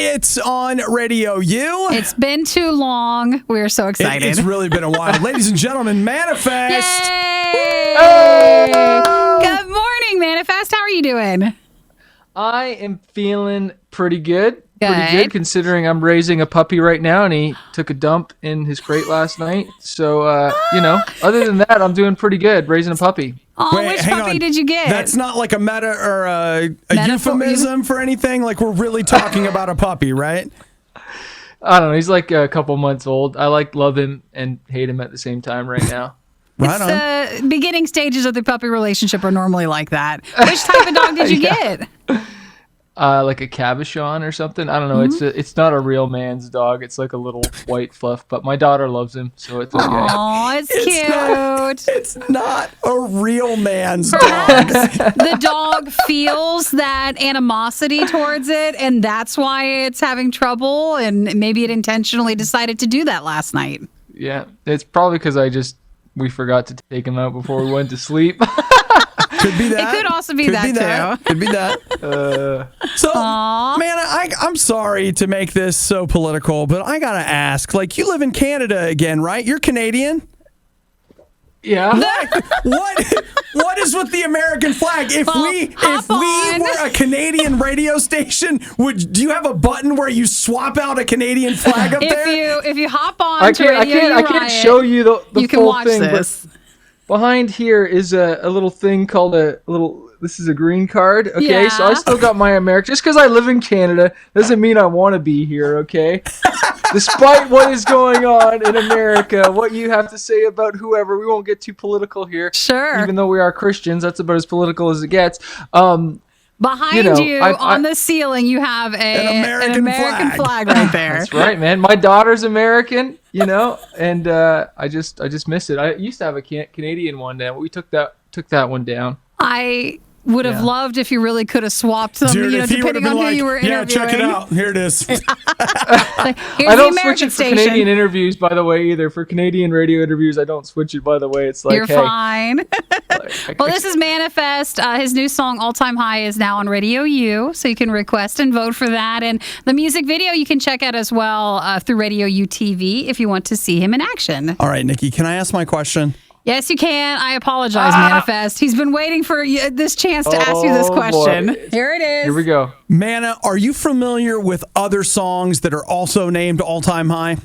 RIOT on Radio U. It's been too long. We're so excited. It's really been a while. Ladies and gentlemen, Manafest. Yay! Good morning, Manafest. How are you doing? I am feeling pretty good. Good. Pretty good, considering I'm raising a puppy right now, and he took a dump in his crate last night. So, other than that, I'm doing pretty good raising a puppy. Oh, Wait, which hang puppy on. did you get? That's not like a meta or a Metaphor- euphemism for anything. Like we're really talking about a puppy, right? I don't know. He's like a couple months old. I love him and hate him at the same time right now. Right on. The beginning stages of the puppy relationship are normally like that. Which type of dog did you get? Like a cabochon or something. I don't know. It's not a real man's dog. It's like a little white fluff. But my daughter loves him, so it's okay. Oh, it's cute. It's not a real man's dog. The dog feels that animosity towards it, and that's why it's having trouble. And maybe it intentionally decided to do that last night. Yeah, it's probably because we forgot to take him out before we went to sleep. Could be that. It could also be that, too. Could be that. So, man, I'm sorry to make this so political, but I gotta ask. Like, you live in Canada again, right? You're Canadian. Yeah. What is with the American flag? If we were a Canadian radio station, do you have a button where you swap out a Canadian flag up there? If you hop on I to Radio can't Riot, show you the you can full watch thing. this. But behind here is a little thing called this is a green card. Okay, Yeah. so I still got my American. Just because I live in Canada doesn't mean I want to be here. Okay. Despite what is going on in America, what you have to say about whoever, we won't get too political here. Sure. Even though we are Christians, that's about as political as it gets. Behind you on the ceiling, you have an American flag right there. That's right, man. My daughter's American, and I just miss it. I used to have a Canadian one now. We took that one down. I would have loved if you really could have swapped them, Dude, if he depending on who you were interviewing. Yeah, check it out. Here it is. Here's I the don't American switch it for station. Canadian interviews, by the way, either. For Canadian radio interviews, I don't switch it, by the way. It's like, You're hey. fine. Well, this is Manafest. His new song, All Time High, is now on Radio U, so you can request and vote for that. And the music video you can check out as well through Radio U TV if you want to see him in action. All right, Nikki, can I ask my question? Yes, you can. I apologize, Manafest. He's been waiting for this chance to ask you this question. Boy. Here it is. Here we go. Mana, are you familiar with other songs that are also named All Time High?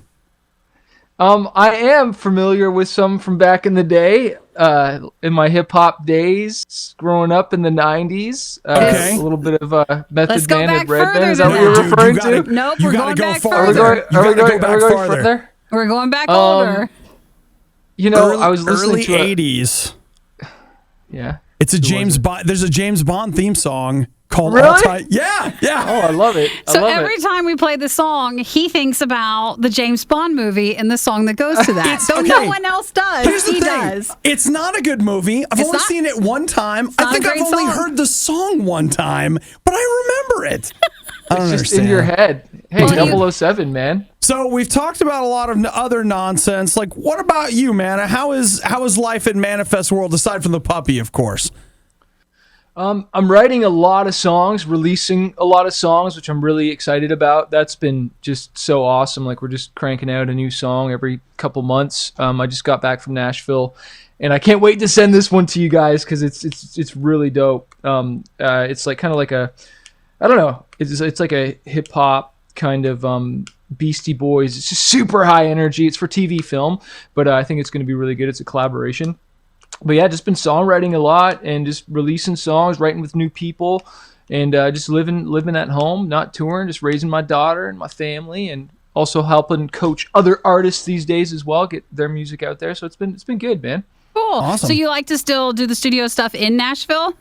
I am familiar with some from back in the day, in my hip hop days, growing up in the 90s. Okay. A little bit of Method Let's go Man back and Redman. further Is that than what you're that. referring Dude, to? Nope, You we're gotta going go back farther. further. You gotta go back farther. We're going back older. I was listening early to it. 80s. Yeah. It's a James Bond. There's a James Bond theme song called Really? All Time. Yeah. Oh, I love it. So every time we play the song, he thinks about the James Bond movie and the song that goes to that. So no one else does. Here's the He thing. does. It's not a good movie. I've only seen it one time. I not think a I've great only song. heard the song one time, but I remember it. I don't It's just understand. in your head. Hey, Well, 007, man. So we've talked about a lot of other nonsense. Like, what about you, man? How is life in Manafest World aside from the puppy, of course? I'm writing a lot of songs, releasing a lot of songs, which I'm really excited about. That's been just so awesome. Like, we're just cranking out a new song every couple months. I just got back from Nashville, and I can't wait to send this one to you guys because it's really dope. It's like kind of like I don't know. It's like a hip hop kind of Beastie Boys. It's just super high energy. It's for TV film, but I think it's going to be really good. It's a collaboration. But yeah, just been songwriting a lot and just releasing songs, writing with new people, and just living at home, not touring, just raising my daughter and my family, and also helping coach other artists these days as well, get their music out there. So it's been good, man. Cool. Awesome. So you like to still do the studio stuff in Nashville?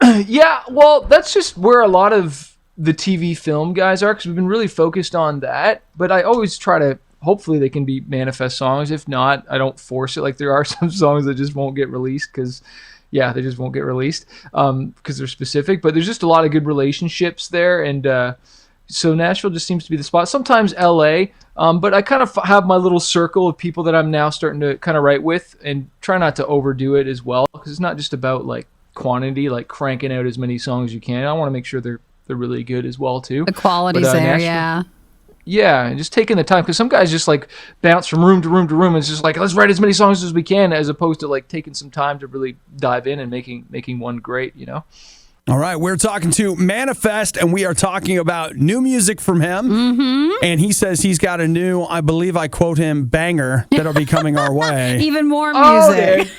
Yeah, well, that's just where a lot of the TV film guys are, because we've been really focused on that. But I always try to, hopefully they can be Manafest songs. If not, I don't force it. Like, there are some songs that just won't get released because, yeah, they just won't get released because they're specific. But there's just a lot of good relationships there. And so Nashville just seems to be the spot. Sometimes LA, but I kind of have my little circle of people that I'm now starting to kind of write with and try not to overdo it as well, because it's not just about like quantity, like cranking out as many songs as you can. I want to make sure they're really good as well too. The quality's But, there, Nashville- yeah. Yeah, and just taking the time, because some guys just like bounce from room to room to room. And it's just like, let's write as many songs as we can, as opposed to like taking some time to really dive in and making one great, you know? All right, we're talking to Manafest, and we are talking about new music from him. Mm-hmm. And he says he's got a new, I believe I quote him, banger that'll be coming our way. Even more Oh, music.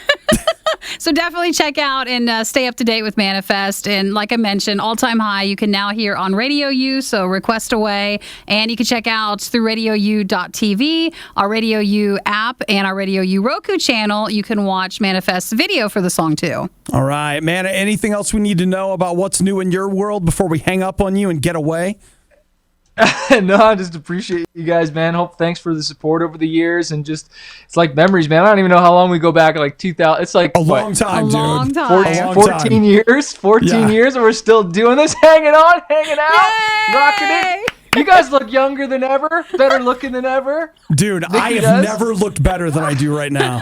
So definitely check out and stay up to date with Manafest. And like I mentioned, All Time High, you can now hear on Radio U, so request away. And you can check out through radiou.tv, our Radio U app, and our Radio U Roku channel. You can watch Manafest's video for the song too. All right, man. Anything else we need to know about what's new in your world before we hang up on you and get away? No, I just appreciate you guys, man. Thanks for the support over the years, and just it's like memories, man. I don't even know how long we go back, like 2000. It's like A long time, dude. Long time. 14 years, 14 years, and we're still doing this, hanging out, Yay! rocking it. You guys look younger than ever, better looking than ever. Dude, Nikki I have does. never looked better than I do right now.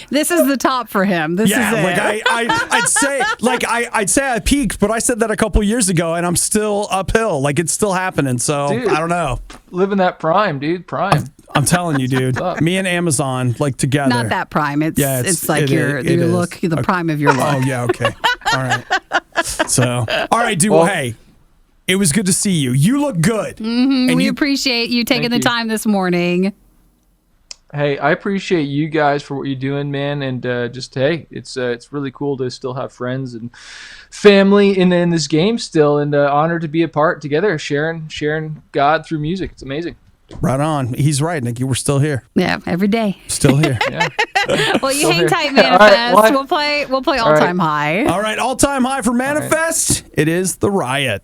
This is the top for him. This Yeah, is it. like I'd say I peaked, but I said that a couple years ago, and I'm still uphill. Like it's still happening. So Dude. I don't know. Living that prime, dude, prime. I'm telling you, dude. Me and Amazon, like together. Not that prime. It's Yeah, it's like it your is. look, the prime of your look. Oh yeah, okay. All right. So, all right, dude. Well, hey, it was good to see you. You look good. And we you- appreciate you taking Thank the you. time this morning. Hey, I appreciate you guys for what you're doing, man, and it's really cool to still have friends and family in this game still, and honored to be a part together, sharing God through music. It's amazing. Right on. He's right, Nikki. We're still here. Yeah, every day. Still here. Yeah. Well, you Still hang here. tight, All Manifest. right, well, we'll play All Time High. All right. All time high for Manifest. It is the Riot.